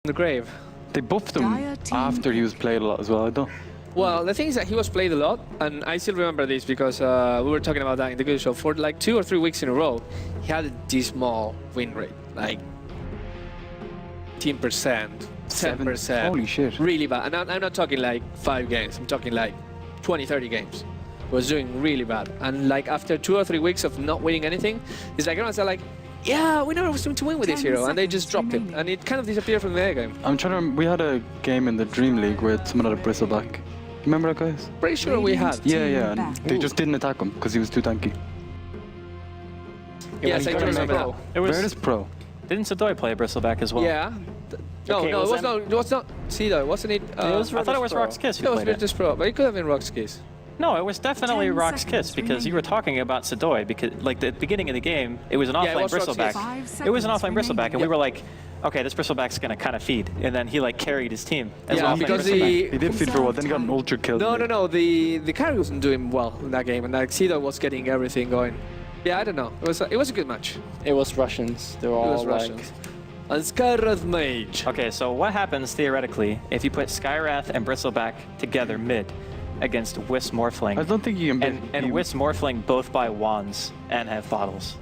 the grave. They buffed him after he was played a lot as well, I don't. Well, the thing is that he was played a lot, and I still remember this because we were talking about that in the good show. For like 2 or 3 weeks in a row, he had a dismal win rate, like 10%, 10%. Holy shit. Really bad. And I'm not talking like 5 games, I'm talking like 20, 30 games. He was doing really bad. And like after 2 or 3 weeks of not winning anything, it's like everyone's like, yeah, we never was going to win with this hero, and they just dropped him, and it kind of disappeared from the A game. I'm trying to remember, we had a game in the Dream League with someone had a bristleback. Remember that, guys? Pretty sure we had. Yeah, and they just didn't attack him because he was too tanky. Yes, I do remember that. Where is Pro? Didn't Sadoy play bristleback as well? Yeah. No, Okay, no, it was not. See though, wasn't it? I thought it was Rock's Kiss. It was Virtus Pro, but it could have been Rock's Kiss. No, it was definitely Rock's Kiss because you were talking about Sadoy because, like, the beginning of the game, it was an offlane bristleback. It was an offlane bristleback, and we were like, okay, this bristleback's gonna kind of feed, and then he like carried his team. As yeah, because he did feed for a while, then he got an ultra kill. No. The carry wasn't doing well in that game, and like Sido was getting everything going. Yeah, I don't know. It was a good match. It was Russians. They were all Russians. And Skyrath Mage. Okay, so what happens theoretically if you put Skyrath and bristleback together mid against Wisp Morphling? I don't think you can. And Wisp Morphling both buy wands and have bottles.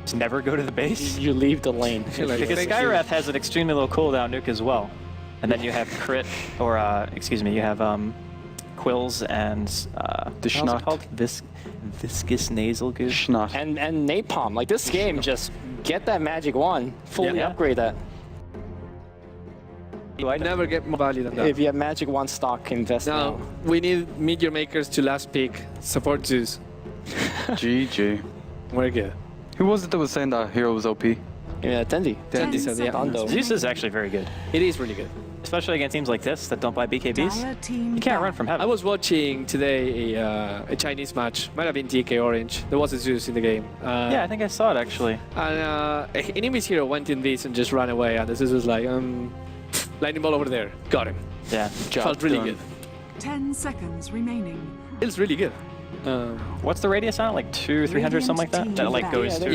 Just never go to the base. You leave the lane. Because Skyrath has an extremely low cooldown nuke as well, and then you have crit, or excuse me, you have quills and the Schnot. Viscous nasal goo. Schnot. And napalm. Like this game, just get that magic wand, fully upgrade that. I never get more value than that. If you have magic wand stock, invest now. We need meteor makers to last pick. Support Zeus. GG. We're good. Who was it that was saying that hero was OP? Yeah, Tendi. Tendi said, yeah. Zeus is actually very good. It is really good. Especially against teams like this that don't buy BKBs. You can't run from heaven. I was watching today a Chinese match. Might have been DK Orange. There was a Zeus in the game. Yeah, I think I saw it actually. And enemy's hero went in this and just ran away. And the Zeus was like, lightning ball over there. Got him. Yeah. Felt really good. 10 seconds remaining. Feels really good. What's the radius on it? Like 200, 300, something like that? That like goes to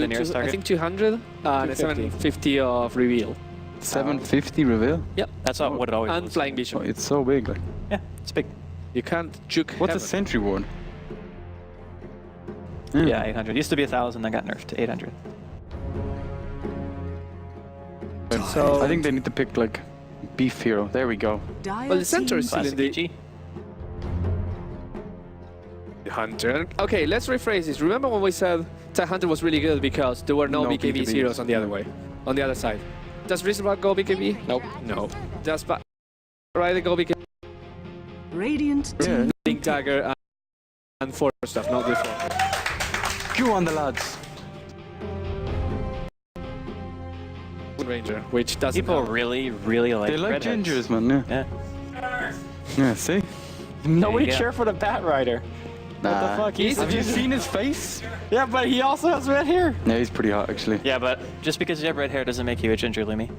the nearest target? I think 200 and 750 of reveal. 750 reveal? Yep. That's not what it always and was. flying vision. Oh, it's so big. Like. Yeah, it's big. You can't juke What's heaven. a sentry ward? Yeah, 800. Used to be 1,000, then got nerfed to 800. So I think they need to pick like beef hero. There we go. Well, the center is still in the Hunter. Okay, let's rephrase this. Remember when we said Tide Hunter was really good because there were no BKB heroes on the other way, on the other side. Does Bristleback go BKB? Nope. No. Does Rider go BKB? Radiant Link Dagger and 4 stuff, not before. Go on the lads. Ranger, which doesn't People help. really like They like redheads. gingers, man. Yeah. Yeah, see? Nobody cheer for the Bat Rider. Nah. What the fuck? Have you seen his face? Yeah, but he also has red hair. Yeah, he's pretty hot actually. Yeah, but just because you have red hair doesn't make you a ginger, Lumi.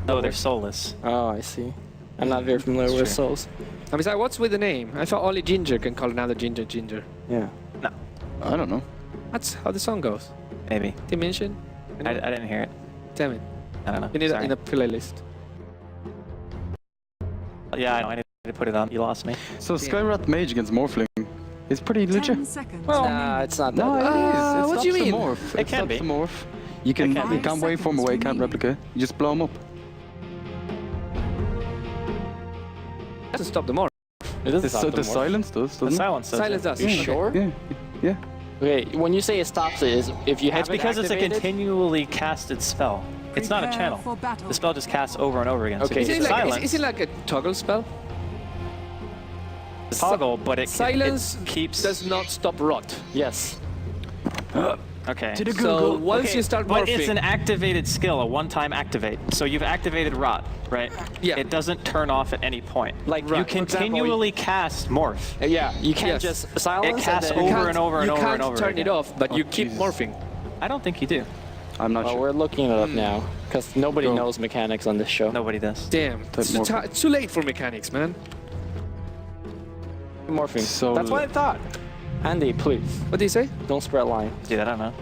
No, they're soulless. Oh, I see. I'm not very familiar with souls. I was like, what's with the name? I thought only Ginger can call another Ginger Ginger. Yeah. No. I don't know. That's how the song goes. Maybe. Dimension? I didn't hear it. Damn it. I don't know. You need it Sorry. in a playlist. Yeah, I know. I need to put it on. You lost me. So Skyrath Mage against Morphling is pretty legit. Well, Nah, it's not that. No, it is. It what do you stops the mean? morph. It can stops be. the morph. You can It can you can't waveform away, can't replicate. You just blow them up. To stop the more. It doesn't stop The silence does, doesn't The it? silence does. Silence does. You sure? Yeah. Okay, when you say it stops it, is if you have It's because it's a continually casted spell. It's not a channel. The spell just casts over and over again. Okay. So Is if it, it's like, silence, is it like a toggle spell? toggle, but it Silence keeps. does not stop rot. Yes. Okay. So once you start but morphing, it's an activated skill, a one-time activate. So you've activated rot, right? Yeah. It doesn't turn off at any point. Like you Right. continually cast morph. Yeah, you can't Yes. just silence It casts and then over and over and over and You over can't turn again. it off, but you keep Jesus. morphing. I don't think you do. I'm not Oh, sure. we're looking it up now because nobody Go. knows mechanics on this show. Nobody does. Damn, it's morphing. it's too late for mechanics, man. Morphing. So That's what I thought. Andy, please What do you say? don't spread line. Dude, I don't know.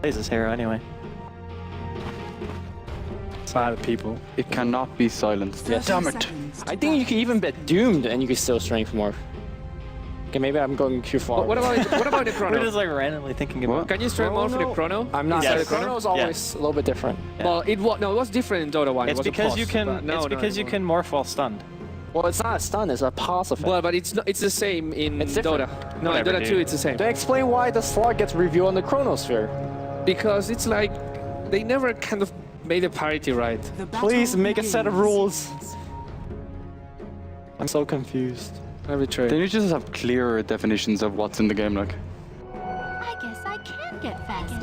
Plays his hero anyway. Bad people. It cannot be silenced. Yes. Damn it. I think you could even bet doomed and you could still strength morph. Okay, maybe I'm going too far. What about the chrono? We're just like randomly thinking about. What? Can you strength morph for the chrono? I'm not. Yes. The chrono is always a little bit different. Well, it was different in Dota 1. It's because you can. It's because you can morph while stunned. Well, it's not a stun; it's a pause effect. Well, but it's not. It's the same in It's different. Dota. No, Whatever, in Dota dude. 2, it's the same. They explain why the slot gets revealed on the chronosphere. Because it's like they never kind of made the parity right. The battle Please make a set of begins. rules. I'm so confused. Arbitrary. Then you just have clearer definitions of what's in the game, like. I guess I can get faster.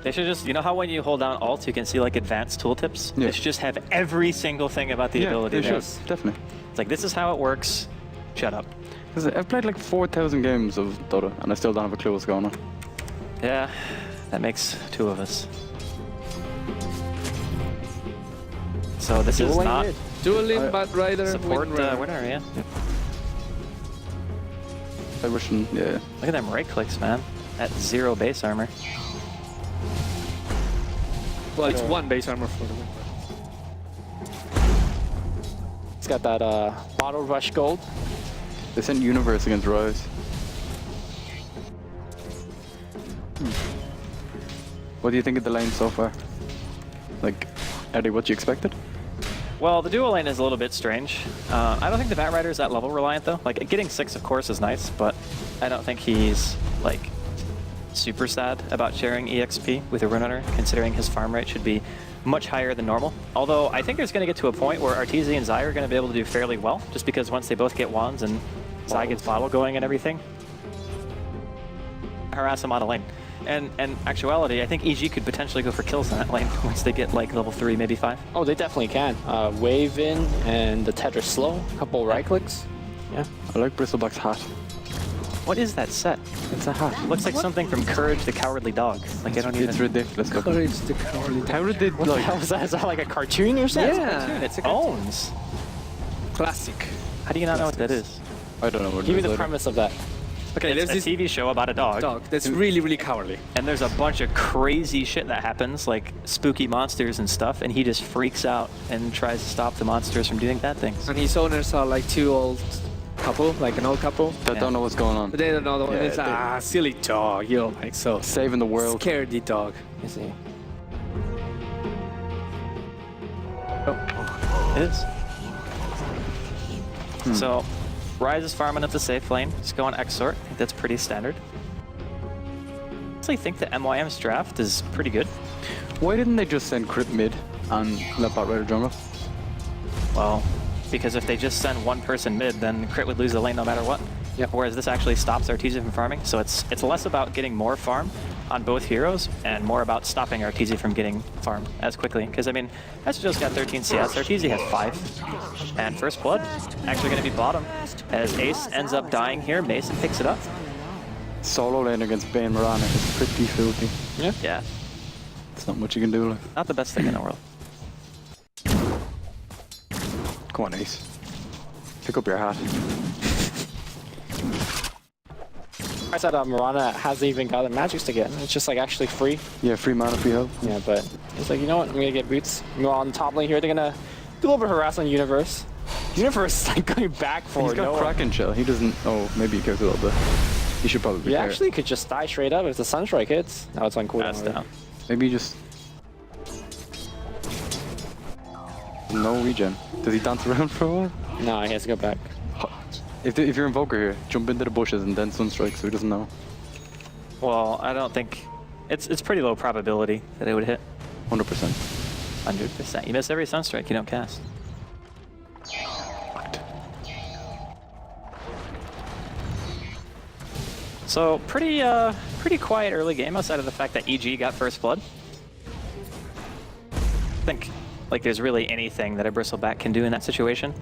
They should just, you know how when you hold down Alt, you can see like advanced tooltips? Yeah. They should just have every single thing about the ability they there. should, definitely. It's like, this is how it works. Shut up. Because I've played like 4,000 games of Dota, and I still don't have a clue what's going on. Yeah, that makes two of us. So this is not Dual Limb, Bad Rider, support Wind Rider. winner, yeah. I wish, yeah. Look at them right clicks, man. At 0 base armor. Well, it's 1 base armor for the win. It's got that bottle rush gold. They sent Universe against Rise. What do you think of the lane so far? Like, Eddie, what you expected? Well, the dual lane is a little bit strange. I don't think the Bat Rider is that level reliant though. Like getting 6 of course is nice, but I don't think he's like super sad about sharing EXP with a Runner, considering his farm rate should be much higher than normal. Although I think there's going to get to a point where Arteezy and Zai are going to be able to do fairly well, just because once they both get wands and Zai gets bottle going and everything, harass him on a lane. And in actuality, I think EG could potentially go for kills in that lane once they get like level 3, maybe 5. Oh, they definitely can. Wave in and the Tetris slow. A couple right clicks. Yeah. I like Bristleback's hat. What is that set? It's a hat. Looks like something from Courage the Cowardly Dog. Like I don't even. It's ridiculous looking. Courage the Cowardly. How did they What the like? hell is that? Is that like a cartoon or something? Yeah, It's owns. classic. How do you not know what that is? I don't know what Give it me is the either. premise of that. Okay, there's it's a this TV show about a dog, Dog. That's really, really cowardly. and there's a bunch of crazy shit that happens, like spooky monsters and stuff, and he just freaks out and tries to stop the monsters from doing bad things. And his owners are like 2 old couple, like an old couple. That don't know what's going on. But they don't know. Yeah, It's like, silly dog. You're like so Saving the world. scaredy dog. You see. It is. So, Rise is farming up the safe lane. Just going Exort. I think that's pretty standard. I actually think the MYM's draft is pretty good. Why didn't they just send Crypt mid and let Bat Rider jungle? Well, because if they just send one person mid, then Crit would lose the lane no matter what. Yep. Whereas this actually stops Arteezy from farming, so it's less about getting more farm on both heroes and more about stopping Arteezy from getting farm as quickly. Because I mean, ASUS got 13 CS, Arteezy has 5, and First Blood actually going to be bottom as Ace ends up dying here. Mason picks it up. Solo lane against Bane Mirana is pretty filthy. Yeah, It's not much you can do. Like. not the best thing in the world. Come on, Ace. Pick up your hat. I said Mirana hasn't even gotten magics to get. It's just like actually free. Yeah, free mana, free health. Yeah, but it's like, you know what? I'm gonna get boots. Meanwhile, on the top lane here, they're gonna do a little bit of harass on Universe. Universe is like going back for He's got no. Kraken Shell. He doesn't. Oh, maybe he cares a little bit. He should probably be You fair. actually could just die straight up if the Sunstrike hits. Now it's on cooldown. That's already. down. Maybe just. No regen. Does he dance around for a while? No, he has to go back. If you're Invoker here, jump into the bushes and then Sunstrike so he doesn't know. Well, I don't think it's pretty low probability that it would hit. 100%. 100%. You miss every Sunstrike, you don't cast. So pretty quiet early game outside of the fact that EG got First Blood. I think like there's really anything that a Bristleback can do in that situation.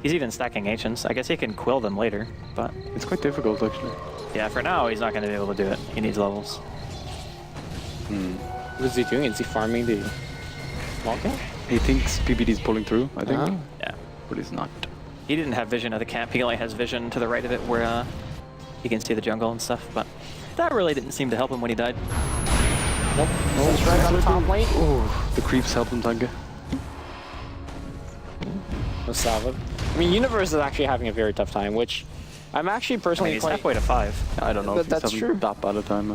He's even stacking Ancients. I guess he can quill them later, but It's quite difficult actually. yeah, for now he's not going to be able to do it. He needs levels. What is he doing? Is he farming the small camp? He thinks PBD's pulling through, I think. Oh. Yeah. But he's not. He didn't have vision of the camp. He only has vision to the right of it where he can see the jungle and stuff, but that really didn't seem to help him when he died. Nope. Right on the top lane. Oh, the creeps help him, Tanka. No salvo. I mean, Universe is actually having a very tough time, which I'm actually personally he's quite... halfway to 5. I don't know if he's That's having true. that bad a time.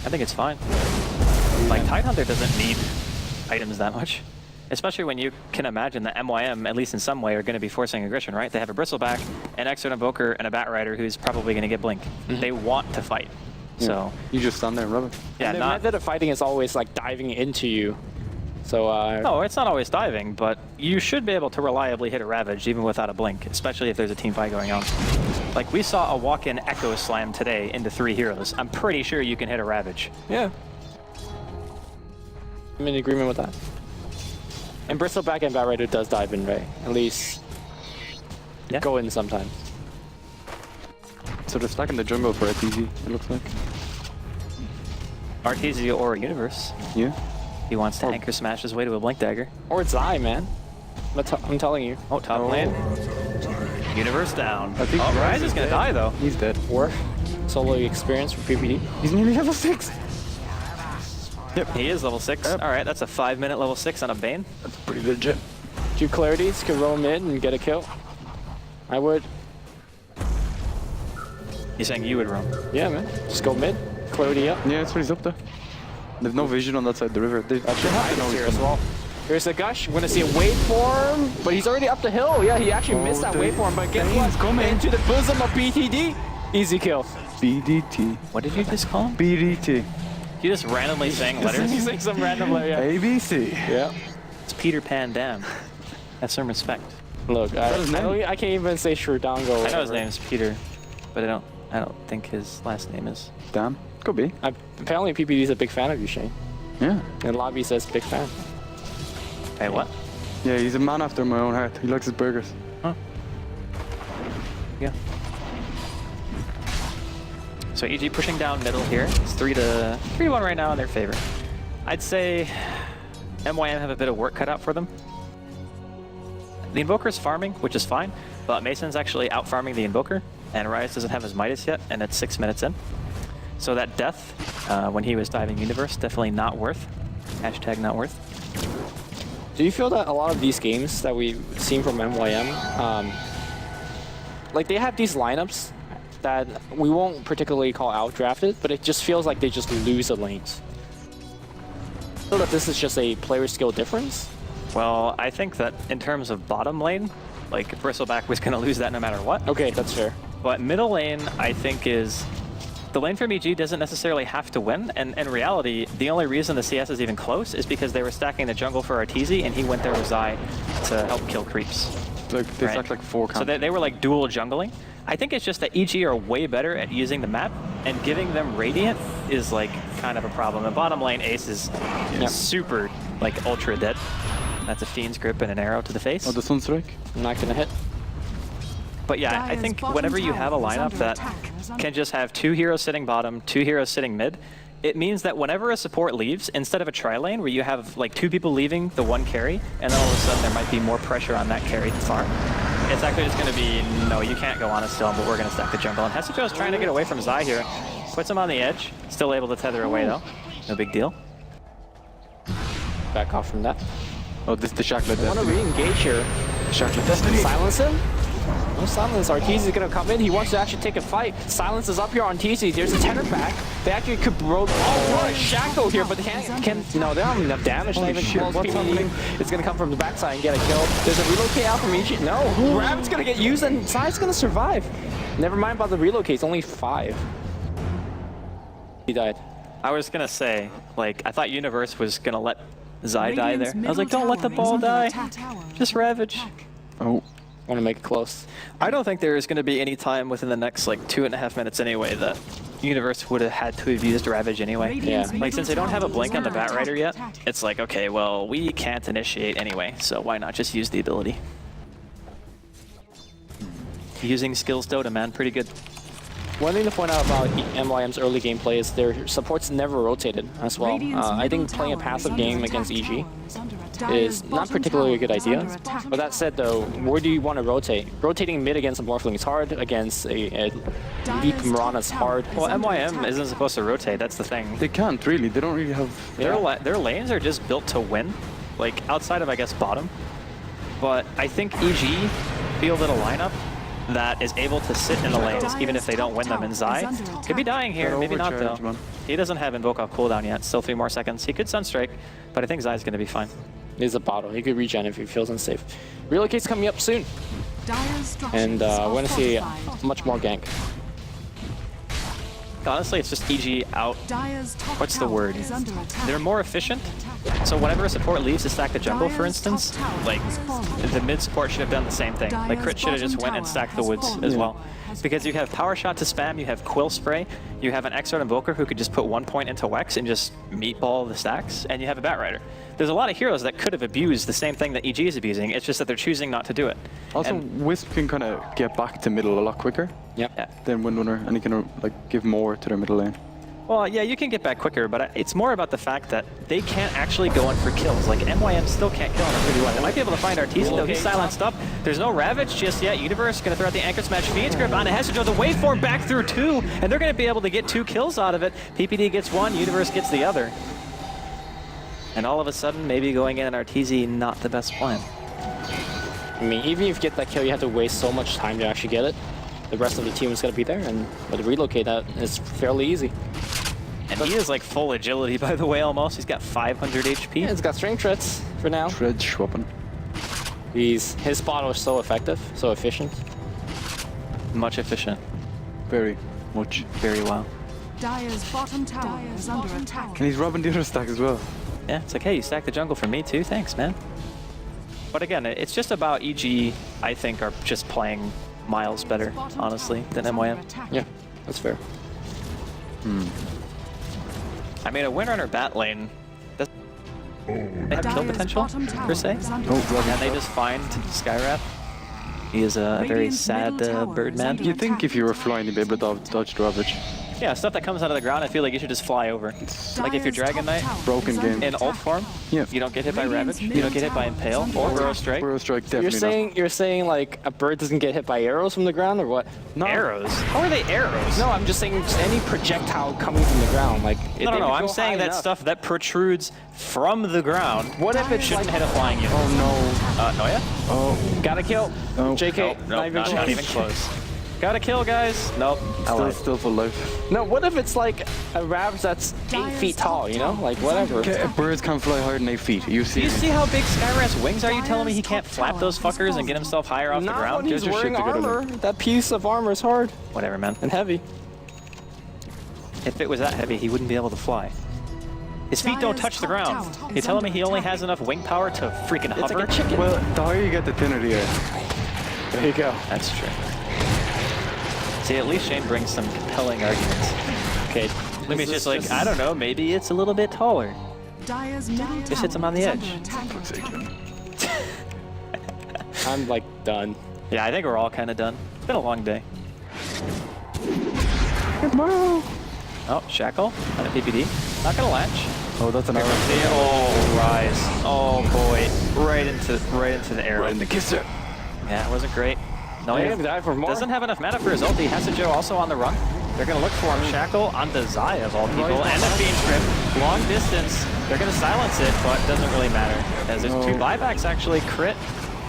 I think it's fine. Like, Tidehunter doesn't need items that much. Especially when you can imagine that MYM, at least in some way, are going to be forcing aggression, right? They have a Bristleback, an Exert Invoker, and a Bat Rider who's probably going to get Blink. They want to fight. So, You just stand there and rub it. yeah, the not... method of fighting is always like diving into you. So, No, it's not always diving, but you should be able to reliably hit a Ravage even without a Blink, especially if there's a team fight going on. Like, we saw a walk-in Echo Slam today into 3 heroes. I'm pretty sure you can hit a Ravage. yeah. I'm in agreement with that. And Bristleback and Bat Rider does dive in, right? At least Yeah. go in sometimes. So they're stacking the jungle for ATG, it looks like. Artesia or Universe. Yeah. He wants to anchor smash his way to a Blink Dagger. Or Zai, man. I'm telling you. Oh, top lane. Universe down. I think oh, Rise is going to die, though. He's dead. Or solo experience for PPD. He's nearly level 6. Yep, he is level 6. Yep. All right, that's a 5-minute level 6 on a Bane. That's pretty legit. 2 clarities could roam in and get a kill. I would. He's saying you would roam. Yeah, man. Just go mid. Clarity up. Yeah, that's what he's up there. There's no vision on that side of the river. They should have to know Here he's as well. Here's the Gush. We're gonna see a waveform, but he's already up the hill. Yeah, he actually missed that waveform, but guess what? coming. Into the bosom of BTD. Easy kill. BDT. What did you just call him? BDT. You just randomly saying letters? He's like some random letter. Yeah. ABC. Yeah. It's Peter Pan Dam. Have some respect. Look, his name? I can't even say Shrudango. I know his name is Peter, but I don't think his last name is. Damn. Could be. Apparently PPD is a big fan of you, Shane. Yeah. And Lobby says big fan. Hey, what? Yeah, he's a man after my own heart. He likes his burgers. Yeah. So EG pushing down middle here. It's 3-1 right now in their favor. I'd say MYM have a bit of work cut out for them. The Invoker's farming, which is fine, but Mason's actually out farming the Invoker, and Riot doesn't have his Midas yet, and it's 6 minutes in. So that death, when he was diving Universe, definitely not worth. Hashtag not worth. Do you feel that a lot of these games that we've seen from MYM, like they have these lineups that we won't particularly call outdrafted, but it just feels like they just lose the lanes? I feel that this is just a player skill difference. Well, I think that in terms of bottom lane, like Bristleback was going to lose that no matter what. Okay, that's fair. But middle lane, I think is... The lane from EG doesn't necessarily have to win, and in reality, the only reason the CS is even close is because they were stacking the jungle for Arteezy, and he went there with Zai to help kill creeps. Like, they Right. stacked like 4 So camps. they were like dual jungling. I think it's just that EG are way better at using the map, and giving them Radiant is like kind of a problem. And bottom lane Ace is super like ultra dead. That's a Fiend's Grip and an arrow to the face. Oh, the Sunstrike? I'm not gonna hit. But yeah, I think whenever you have a lineup that can just have 2 heroes sitting bottom, 2 heroes sitting mid, it means that whenever a support leaves, instead of a tri-lane where you have like 2 people leaving the 1 carry, and then all of a sudden there might be more pressure on that carry to farm, it's actually just going to be, no, you can't go on it still, but we're going to stack the jungle. And Hesucho is trying to get away from Zai here. Puts him on the edge, still able to tether away though. No big deal. Back off from that. Oh, this is the Shacklet I want to Destiny. re-engage here. Shacklet Destiny. Silence him? No silence. Arteezy is going to come in. He wants to actually take a fight. Silence is up here on TC. There's a tenor back. They actually could roll a Shaco here, but they can't. No, they don't have enough damage to even close PPD. It's going to come from the backside and get a kill. There's a relocate out from each. No. Rabbit's going to get used and Zai's going to survive. Never mind about the relocate. It's only 5. He died. I was going to say, like, I thought Universe was going to let Zai die there. I was like, don't let the ball die. Just Ravage. Oh. Want to make it close. I don't think there is going to be any time within the next like 2.5 minutes anyway that Universe would have had to have used Ravage anyway. Yeah. Like since they don't have a blink on the Bat Rider yet, it's like, okay, well, we can't initiate anyway, so why not just use the ability? Using skills Dota, man, pretty good. One thing to point out about MYM's early gameplay is their supports never rotated as well. I think playing a passive game against EG is not particularly a good idea. But that said though, where do you want to rotate? Rotating mid against a Morphling is hard, against a Leap Mirana is hard. Well, MYM isn't supposed to rotate, that's the thing. They can't really. They don't really have. Their lanes are just built to win, like outside of, I guess, bottom. But I think EG fielded a lineup that is able to sit in the lanes, even if they don't win them. And Zai could be dying here, maybe not though. Man. He doesn't have Invoke off cooldown yet, still 3 more seconds. He could Sunstrike, but I think Zai's going to be fine. He's a bottle. He could regen if he feels unsafe. Relocate's coming up soon. And we're going to see much more gank. Honestly, it's just EG out. What's the word? They're more efficient. So whenever a support leaves to stack the jungle, for instance, like the mid support should have done the same thing. Like Crit should have just went and stacked the woods as well. Because you have Power Shot to spam, you have Quill Spray, you have an Exort Invoker who could just put 1 point into Wex and just meatball the stacks, and you have a Batrider. There's a lot of heroes that could have abused the same thing that EG is abusing, it's just that they're choosing not to do it. Also, Wisp can kind of get back to middle a lot quicker than Windrunner, and he can like give more to their middle lane. Well, yeah, you can get back quicker, but it's more about the fact that they can't actually go in for kills. Like, MYM still can't kill on a 3v1. They might be able to find Arteezy, though. He's silenced up. There's no Ravage just yet. Universe going to throw out the Anchor Smash. Phoenix Grip on a Hesiod. The waveform back through 2, and they're going to be able to get 2 kills out of it. PPD gets 1, Universe gets the other. And all of a sudden, maybe going in an Arteezy, not the best plan. I mean, even if you get that kill, you have to waste so much time to actually get it. The rest of the team is going to be there, and with relocate that, it's fairly easy. And he is like full agility, by the way, almost. He's got 500 HP. Yeah, he's got strength treads for now. Tread swapping. His spot was so effective, so efficient. Much efficient. Very much. Very well. Dire's bottom tower is under attack. And he's robbing the other stack as well. Yeah, it's like, hey, you stacked the jungle for me too. Thanks, man. But again, it's just about EG, I think, are just playing miles better, honestly, than MYM. Yeah, that's fair. I mean, a Windrunner bat lane doesn't have kill potential, per se. And they just find Skywrath. He is a very sad birdman. You'd think if you were flying, you'd be able to dodge the Ravage. Yeah, stuff that comes out of the ground, I feel like you should just fly over. Like if you're Dragon Knight, Broken game. in ult form, Yeah. you don't get hit by Ravage, you don't get hit by Impale or Burrow Strike. Burrow Strike, definitely You're saying like a bird doesn't get hit by arrows from the ground, or what? No. Arrows? How are they arrows? No, I'm just saying just any projectile coming from the ground. Like No, I'm saying that stuff that protrudes from the ground. What if it shouldn't hit a flying unit? Oh No, yeah? Oh, got a kill. no. JK, Nope, not even close. Got a kill, guys. Nope. No. Still full life. No, what if it's like a Ravage that's 8 feet tall, you know? Like, whatever. Okay, birds can't fly higher than 8 feet. You Do you see how big Skywrath's wings are? You telling me he can't flap those fuckers and get himself higher off the Not ground? when he's your wearing shit together. armor. That piece of armor is hard Whatever, man. and heavy. If it was that heavy, he wouldn't be able to fly. His feet don't touch the ground. You telling me he only has enough wing power to freaking It's hover? like a chicken. Well, the higher you get, the thinner the air. There you go. That's true. See, at least Shane brings some compelling arguments. Okay. Maybe it's just like, I don't know, maybe it's a little bit taller. Just hits him on the edge. I'm like done. Yeah, I think we're all kind of done. It's been a long day. Oh, Shackle on a PPD. Not gonna latch. Oh, that's an arrow. Oh, Rise. Oh boy. Right into the arrow. Right in the kisser. Yeah, it wasn't great. No, He's he gonna die for more. doesn't have enough mana for his ulti. Hesiod also on the run. They're gonna look for him. Shackle onto Zai of all people. And the Fiend Script. Long distance. They're gonna silence it, but it doesn't really matter. As there's 2 buybacks actually. Crit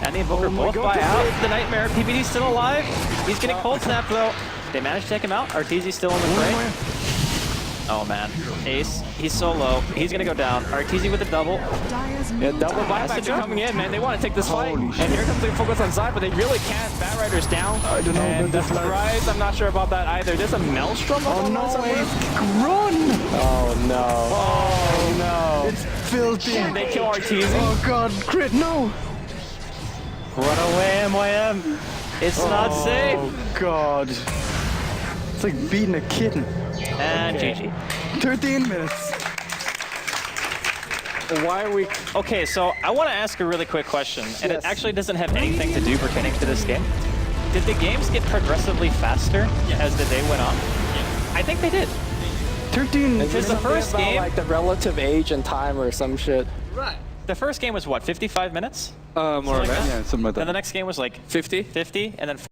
and the Invoker both buy out. The Nightmare. PPD's still alive. He's getting cold snap though. They managed to take him out. Arteezy's still in the fray. Oh man. Ace, he's so low. He's gonna go down. Arteezy with a double. Yeah, double buybacks are coming in, man. They want to take this fight. And here comes the focus on Zai, but they really can't. Batrider's down. I don't know. And the Rise, I'm not sure about that either. There's a Maelstrom. Oh no, run! Oh no. Oh no. It's filthy. Can they kill Arteezy? Oh god, crit, no! Run away, MYM. It's not safe. Oh god. It's like beating a kitten. And GG. 13 minutes. Why are we... Okay, so I want to ask a really quick question, and it actually doesn't have anything to do pertaining to this game. Did the games get progressively faster as the day went on? I think they did. 13. Because the first game, like the relative age and time or some shit. Right. the first game was what, 55 minutes? More or less. Yeah, something like that. And the next game was like 50. 50, and then